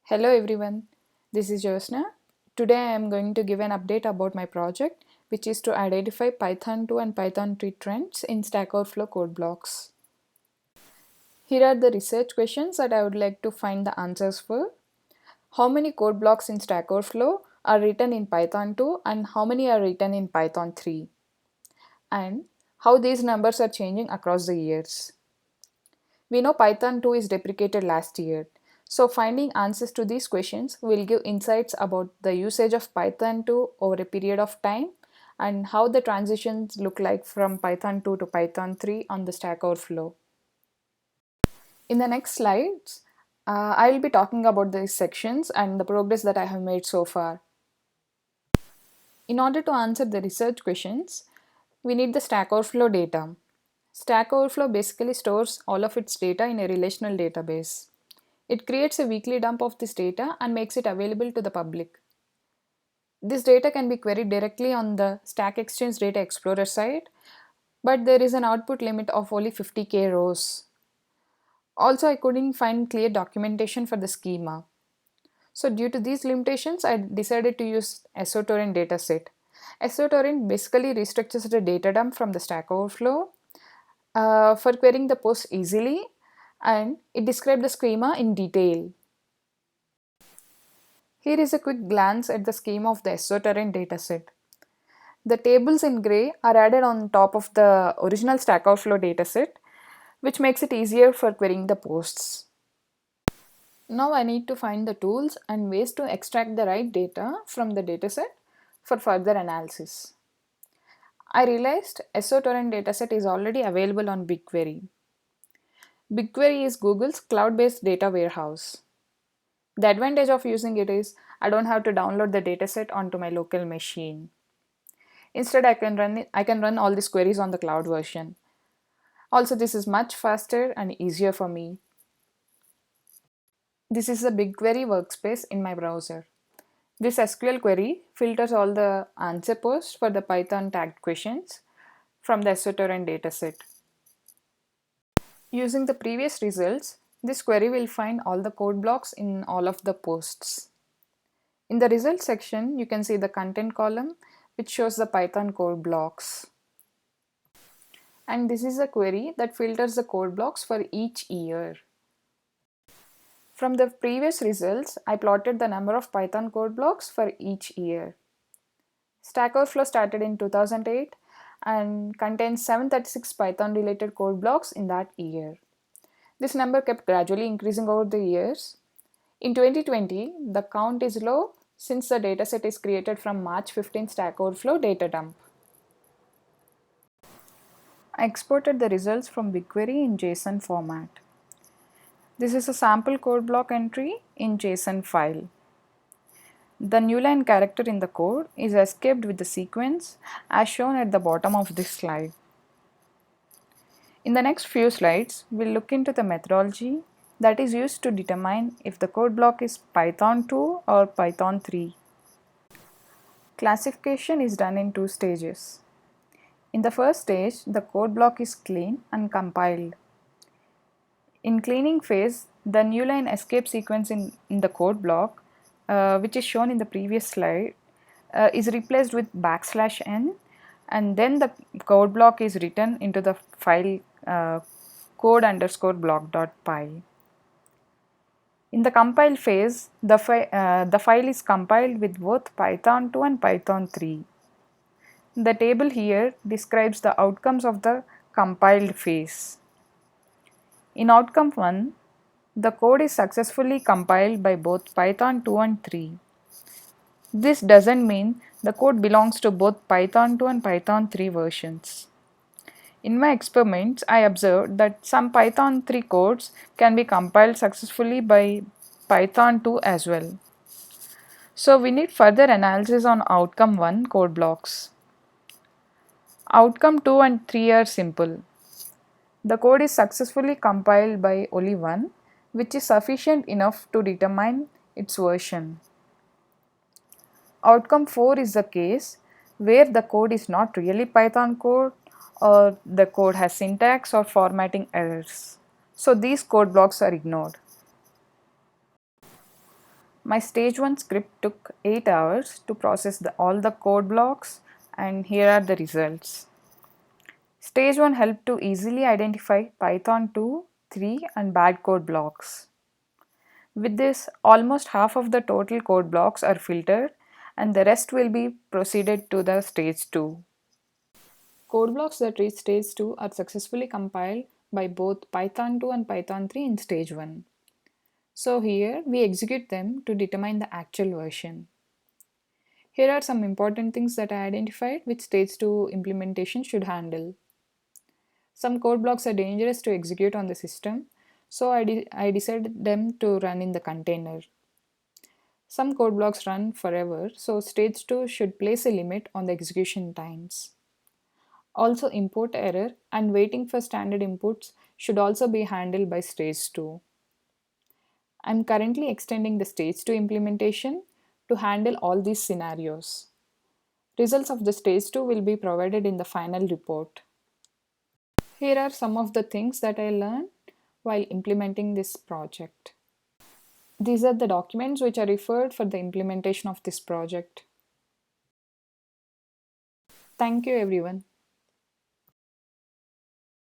Hello everyone, this is Josna. Today I am going to give an update about my project, which is to identify Python 2 and Python 3 trends in Stack Overflow code blocks. Here are the research questions that I would like to find the answers for. How many code blocks in Stack Overflow are written in Python 2 and how many are written in Python 3? And how these numbers are changing across the years. We know Python 2 is deprecated last year. So finding answers to these questions will give insights about the usage of Python 2 over a period of time and how the transitions look like from Python 2 to Python 3 on the Stack Overflow. In the next slides, I will be talking about these sections and the progress that I have made so far. In order to answer the research questions, we need the Stack Overflow data. Stack Overflow basically stores all of its data in a relational database. It creates a weekly dump of this data and makes it available to the public. This data can be queried directly on the Stack Exchange Data Explorer site, but there is an output limit of only 50k rows. Also, I couldn't find clear documentation for the schema. So due to these limitations, I decided to use SOTorrent dataset. SOTorrent basically restructures the data dump from the Stack Overflow for querying the post easily, and it describes the schema in detail. Here is a quick glance at the schema of the SOTorrent dataset. The tables in gray are added on top of the original Stack Overflow dataset, which makes it easier for querying the posts. Now I need to find the tools and ways to extract the right data from the dataset for further analysis. I realized SOTorrent dataset is already available on BigQuery. BigQuery is Google's cloud-based data warehouse. The advantage of using it is I don't have to download the dataset onto my local machine. Instead, I can run all these queries on the cloud version. Also, this is much faster and easier for me. This is the BigQuery workspace in my browser. This SQL query filters all the answer posts for the Python tagged questions from the SOTorrent dataset. Using the previous results, this query will find all the code blocks in all of the posts. In the results section, you can see the content column, which shows the Python code blocks. And this is a query that filters the code blocks for each year. From the previous results, I plotted the number of Python code blocks for each year. Stack Overflow started in 2008 and contains 736 Python related code blocks in that year. This number kept gradually increasing over the years. In 2020, the count is low since the dataset is created from March 15 Stack Overflow data dump. I exported the results from BigQuery in JSON format. This is a sample code block entry in JSON file. The new line character in the code is escaped with the sequence as shown at the bottom of this slide. In the next few slides, we'll look into the methodology that is used to determine if the code block is Python 2 or Python 3. Classification is done in two stages. In the first stage, the code block is cleaned and compiled. In cleaning phase, the new line escape sequence in the code block, which is shown in the previous slide, is replaced with \n, and then the code block is written into the file code_block.py. In the compile phase, the file is compiled with both Python 2 and Python 3. The table here describes the outcomes of the compiled phase. In outcome 1, the code is successfully compiled by both Python 2 and 3. This doesn't mean the code belongs to both Python 2 and Python 3 versions. In my experiments, I observed that some Python 3 codes can be compiled successfully by Python 2 as well. So we need further analysis on outcome 1 code blocks. Outcome 2 and 3 are simple. The code is successfully compiled by only one, which is sufficient enough to determine its version. Outcome 4 is the case where the code is not really Python code or the code has syntax or formatting errors. So these code blocks are ignored. My stage 1 script took 8 hours to process all the code blocks, and here are the results. Stage 1 helped to easily identify Python 2, 3 and bad code blocks. With this, almost half of the total code blocks are filtered and the rest will be proceeded to the stage 2. Code blocks that reach stage 2 are successfully compiled by both Python 2 and Python 3 in stage 1. So here we execute them to determine the actual version. Here are some important things that I identified which stage 2 implementation should handle. Some code blocks are dangerous to execute on the system, so I decided them to run in the container. Some code blocks run forever, so stage 2 should place a limit on the execution times. Also, import error and waiting for standard inputs should also be handled by stage 2. I'm currently extending the stage 2 implementation to handle all these scenarios. Results of the stage 2 will be provided in the final report. Here are some of the things that I learned while implementing this project. These are the documents which are referred for the implementation of this project. Thank you everyone.